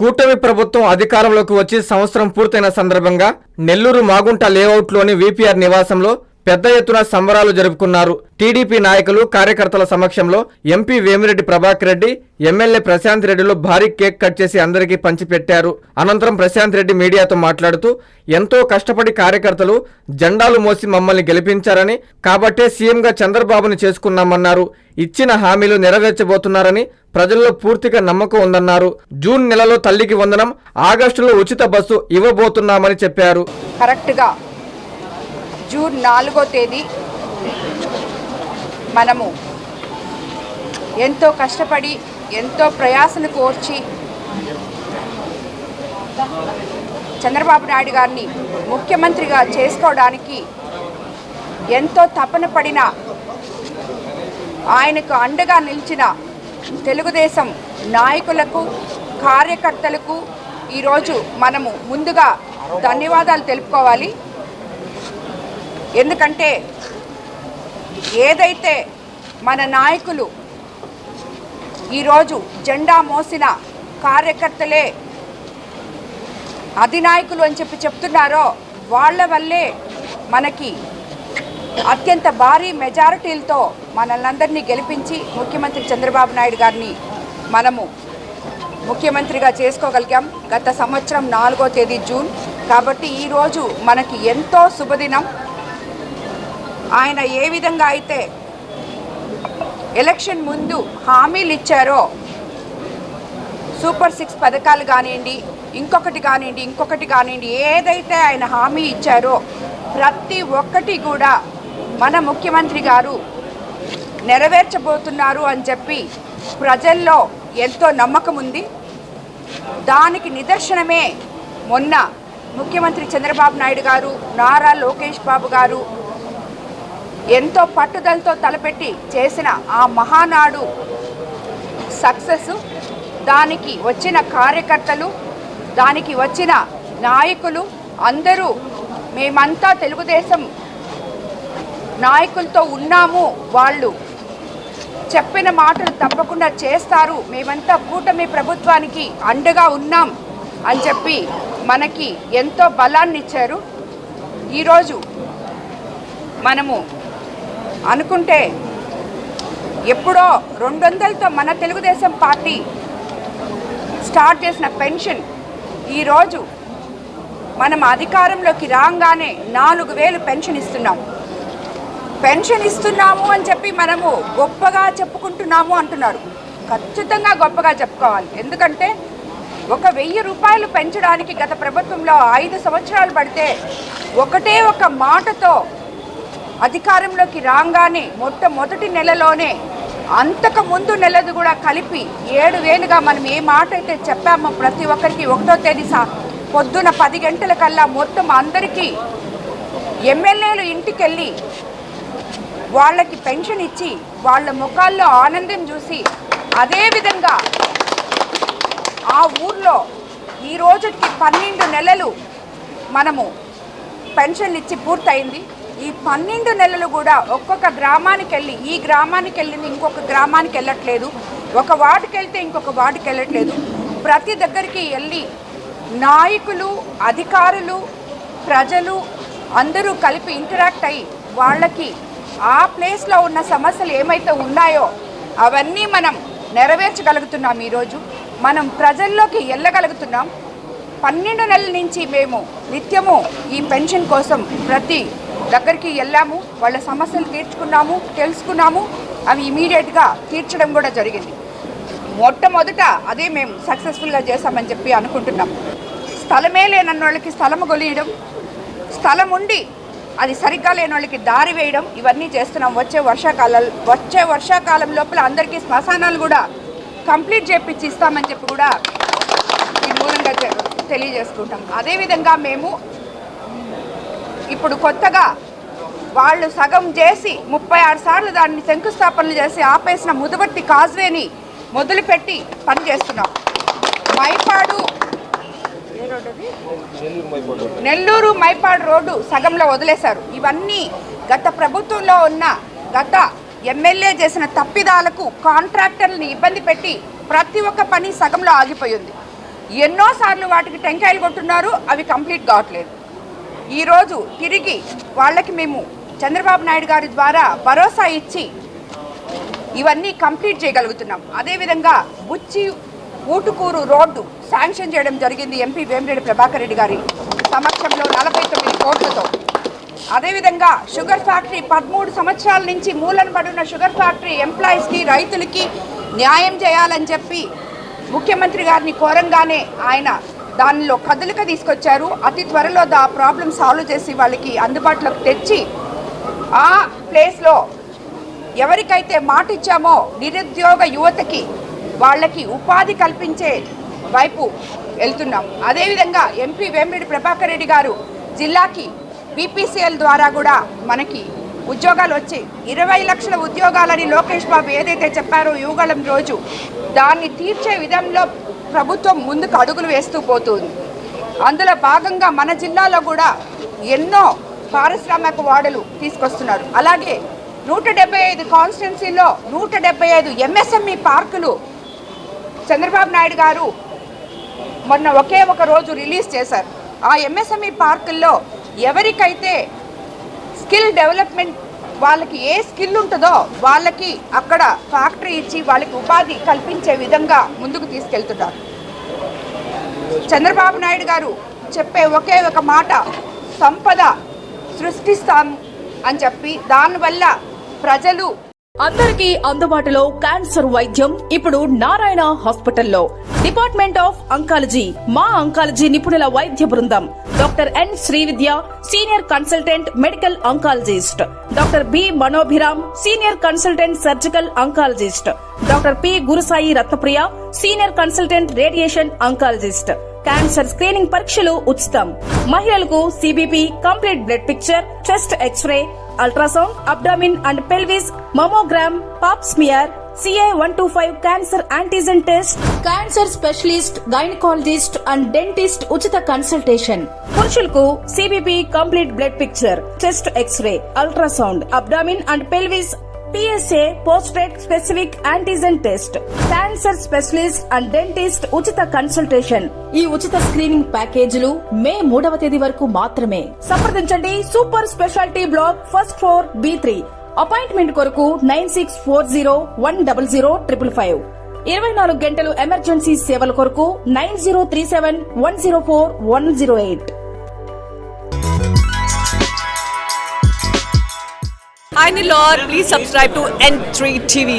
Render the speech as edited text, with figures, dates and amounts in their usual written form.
కూటమి ప్రభుత్వం అధికారంలోకి వచ్చి సంవత్సరం పూర్తయిన సందర్భంగా నెల్లూరు మాగుంట లేఅవుట్లోని వీపీఆర్ నివాసంలో పెద్ద ఎత్తున సంబరాలు జరుపుకున్నారు. టీడీపీ నాయకులు కార్యకర్తల సమక్షంలో ఎంపీ వేమిరెడ్డి ప్రభాకర్ రెడ్డి, ఎమ్మెల్యే ప్రశాంత్ రెడ్డిలు భారీ కేక్ కట్ చేసి అందరికీ పంచిపెట్టారు. అనంతరం ప్రశాంత్ రెడ్డి మీడియాతో మాట్లాడుతూ ఎంతో కష్టపడి కార్యకర్తలు జెండాలు మోసి మమ్మల్ని గెలిపించారని, కాబట్టే సీఎంగా చంద్రబాబుని చేసుకున్నామన్నారు. ఇచ్చిన హామీలు నెరవేర్చబోతున్నారని ప్రజల్లో పూర్తిగా నమ్మకం ఉందన్నారు. జూన్ నెలలో తల్లికి వందనం, ఆగస్టులో ఉచిత బస్సు ఇవ్వబోతున్నామని చెప్పారు. కరెక్ట్గా జూన్ 4వ తేదీ మనము ఎంతో కష్టపడి ఎంతో ప్రయాసను కోర్చి చంద్రబాబు నాయుడు గారిని ముఖ్యమంత్రిగా చేసుకోవడానికి ఎంతో తపన పడిన, ఆయనకు అండగా నిలిచిన తెలుగుదేశం నాయకులకు, కార్యకర్తలకు ఈరోజు మనము ముందుగా ధన్యవాదాలు తెలుపుకోవాలి. ఎందుకంటే ఏదైతే మన నాయకులు ఈరోజు జెండా మోసిన కార్యకర్తలే అధినాయకులు అని చెప్తున్నారో వాళ్ళ వల్లే మనకి అత్యంత భారీ మెజారిటీలతో మనల్ని గెలిపించి ముఖ్యమంత్రి చంద్రబాబు నాయుడు గారిని మనము ముఖ్యమంత్రిగా చేసుకోగలిగాం. గత సంవత్సరం 4వ తేదీ జూన్. కాబట్టి ఈరోజు మనకి ఎంతో శుభదినం. ఆయన ఏ విధంగా అయితే ఎలక్షన్ ముందు హామీలు ఇచ్చారో, సూపర్ 6 పథకాలు కానివ్వండి, ఇంకొకటి కానివ్వండి, ఏదైతే ఆయన హామీ ఇచ్చారో ప్రతి ఒక్కటి కూడా మన ముఖ్యమంత్రి గారు నెరవేర్చబోతున్నారు అని చెప్పి ప్రజల్లో ఎంతో నమ్మకం ఉంది. దానికి నిదర్శనమే మొన్న ముఖ్యమంత్రి చంద్రబాబు నాయుడు గారు, నారా లోకేష్ బాబు గారు ఎంతో పట్టుదలతో తలపెట్టి చేసిన ఆ మహానాడు సక్సెస్, దానికి వచ్చిన కార్యకర్తలు, దానికి వచ్చిన నాయకులు అందరూ మేమంతా తెలుగుదేశం నాయకులతో ఉన్నాము, వాళ్ళు చెప్పిన మాటలు తప్పకుండా చేస్తారు, మేమంతా కూటమి ప్రభుత్వానికి అండగా ఉన్నాం అని చెప్పి మనకి ఎంతో బలాన్ని ఇచ్చారు. ఈరోజు మనము అనుకుంటే ఎప్పుడో 200తో మన తెలుగుదేశం పార్టీ స్టార్ట్ చేసిన పెన్షన్ ఈరోజు మనం అధికారంలోకి రాగానే 4000 పెన్షన్ ఇస్తున్నాము అని చెప్పి మనము గొప్పగా చెప్పుకుంటున్నాము అంటున్నారు. ఖచ్చితంగా గొప్పగా చెప్పుకోవాలి. ఎందుకంటే 1000 రూపాయలు పెంచడానికి గత ప్రభుత్వంలో 5 సంవత్సరాలు పడితే ఒకటే ఒక మాటతో అధికారంలోకి రాగానే మొట్టమొదటి నెలలోనే అంతకు ముందు నెలది కూడా కలిపి 7000గా మనం ఏ మాట అయితే చెప్పామో ప్రతి ఒక్కరికి 1వ తేదీ పొద్దున 10 గంటల కల్లా మొత్తం అందరికీ ఎమ్మెల్యేలు ఇంటికెళ్ళి వాళ్ళకి పెన్షన్ ఇచ్చి వాళ్ళ ముఖాల్లో ఆనందం చూసి, అదేవిధంగా ఆ ఊర్లో ఈ రోజుకి 12 నెలలు మనము పెన్షన్లు ఇచ్చి పూర్తయింది. ఈ 12 నెలలు కూడా ఒక్కొక్క గ్రామానికి వెళ్ళి, ఈ గ్రామానికి వెళ్ళింది ఇంకొక గ్రామానికి వెళ్ళట్లేదు, ఒక వార్డుకి వెళ్తే ఇంకొక వార్డుకి వెళ్ళట్లేదు, ప్రతి దగ్గరికి వెళ్ళి నాయకులు, అధికారులు, ప్రజలు అందరూ కలిపి ఇంటరాక్ట్ అయ్యి వాళ్ళకి ఆ ప్లేస్లో ఉన్న సమస్యలు ఏమైతే ఉన్నాయో అవన్నీ మనం నెరవేర్చగలుగుతున్నాం. ఈరోజు మనం ప్రజల్లోకి వెళ్ళగలుగుతున్నాం. 12 నెలల నుంచి మేము నిత్యము ఈ పెన్షన్ కోసం ప్రతి దగ్గరికి వెళ్ళాము, వాళ్ళ సమస్యలు తీర్చుకున్నాము, తెలుసుకున్నాము, అవి ఇమీడియట్గా తీర్చడం కూడా జరిగింది. మొట్టమొదట అదే మేము సక్సెస్ఫుల్గా చేశామని చెప్పి అనుకుంటున్నాం. స్థలమే లేనన్న వాళ్ళకి స్థలము కొలియడం, స్థలం ఉండి అది సరిగ్గా లేని వాళ్ళకి దారి వేయడం, ఇవన్నీ చేస్తున్నాం. వచ్చే వర్షాకాలం లోపల అందరికీ శ్మశానాలు కూడా కంప్లీట్ చేపించి ఇస్తామని చెప్పి కూడా ఈ మూలంగా తెలియజేసుకుంటాం. అదేవిధంగా మేము ఇప్పుడు కొత్తగా వాళ్ళు సగం చేసి 36 సార్లు దాన్ని శంకుస్థాపనలు చేసి ఆపేసిన ముదువర్తి కాజ్వేని మొదలుపెట్టి పనిచేస్తున్నాం. మైపాడు నెల్లూరు మైపాడు రోడ్డు సగంలో వదిలేశారు. ఇవన్నీ గత ప్రభుత్వంలో ఉన్న గత ఎమ్మెల్యే చేసిన తప్పిదాలకు కాంట్రాక్టర్లని ఇబ్బంది పెట్టి ప్రతి ఒక్క పని సగంలో ఆగిపోయింది. ఎన్నోసార్లు వాటికి టెంకాయలు కొట్టున్నారు, అవి కంప్లీట్ కావట్లేదు. ఈరోజు తిరిగి వాళ్ళకి మేము చంద్రబాబు నాయుడు గారి ద్వారా భరోసా ఇచ్చి ఇవన్నీ కంప్లీట్ చేయగలుగుతున్నాం. అదేవిధంగా బుచ్చి ఊటుకూరు రోడ్డు శాంక్షన్ చేయడం జరిగింది ఎంపీ వేమిరెడ్డి ప్రభాకర్ రెడ్డి గారి సమక్షంలో 49 కోట్లతో. అదేవిధంగా షుగర్ ఫ్యాక్టరీ 13 సంవత్సరాల నుంచి మూలన పడున్న షుగర్ ఫ్యాక్టరీ ఎంప్లాయీస్కి, రైతులకి న్యాయం చేయాలని చెప్పి ముఖ్యమంత్రి గారిని కోరంగానే ఆయన దానిలో కదలిక తీసుకొచ్చారు. అతి త్వరలో ఆ ప్రాబ్లం సాల్వ్ చేసి వాళ్ళకి అందుబాటులోకి తెచ్చి ఆ ప్లేస్లో ఎవరికైతే మాట ఇచ్చామో నిరుద్యోగ యువతకి వాళ్ళకి ఉపాధి కల్పించే వైపు వెళ్తున్నాం. అదేవిధంగా ఎంపీ వేమిరెడ్డి ప్రభాకర్ రెడ్డి గారు జిల్లాకి బీపీసీఎల్ ద్వారా కూడా మనకి ఉద్యోగాలు వచ్చి 20 లక్షల ఉద్యోగాలని లోకేష్ బాబు ఏదైతే చెప్పారో యువగళం రోజు, దాన్ని తీర్చే విధంలో ప్రభుత్వం ముందుకు అడుగులు వేస్తూ పోతుంది. అందులో భాగంగా మన జిల్లాలో కూడా ఎన్నో పారిశ్రామిక వాడలు తీసుకొస్తున్నారు. అలాగే 175 కాన్స్టిట్యున్సీలో 175 ఎంఎస్ఎంఈ పార్కులు చంద్రబాబు నాయుడు గారు మొన్న ఒకే ఒక రోజు రిలీజ్ చేశారు. ఆ ఎంఎస్ఎంఈ పార్కుల్లో ఎవరికైతే స్కిల్ డెవలప్మెంట్, వాళ్ళకి ఏ స్కిల్ ఉంటుందో వాళ్ళకి అక్కడ ఫ్యాక్టరీ ఇచ్చి వాళ్ళకి ఉపాధి కల్పించే విధంగా ముందుకు తీసుకెళ్తున్నారు. చంద్రబాబు నాయుడు గారు చెప్పే ఒకే ఒక మాట, సంపద సృష్టిస్తాం అని చెప్పి, దానివల్ల ప్రజలు అందరికీ అందుబాటులో క్యాన్సర్ వైద్యం ఇప్పుడు నారాయణ హాస్పిటల్లో. డిపార్ట్మెంట్ ఆఫ్ అంకాలజీ, మా అంకాలజీ నిపుణుల వైద్య బృందం. Doctor N Srividya, senior consultant medical oncologist. Doctor B Manobhiram, senior consultant surgical oncologist. Doctor P Gurusai Ratnapriya, senior consultant radiation oncologist. Cancer screening పరీక్షలు ఉచితం. మహిళలకు CBP, complete blood picture, chest X-ray, ultrasound, abdomen and pelvis, mammogram, pap smear, CA-125 cancer antigen test, cancer specialist, gynaecologist and dentist ఉచిత consultation. పురుషులకు CBP, complete blood picture, chest X-ray, ultrasound, abdomen and pelvis, PSA పోస్ట్రేట్ specific antigen test, cancer specialist and dentist ఉచిత consultation. ఈ ఉచిత screening ప్యాకేజీలు మే 3వ తేదీ వరకు మాత్రమే. సంప్రదించండి super speciality block, first floor, B3. Appointment కొరకు 9640100555. 24 గంటలు ఎమర్జెన్సీ సేవల కొరకు 9037104108. Hi Nilor, please subscribe to N3 TV.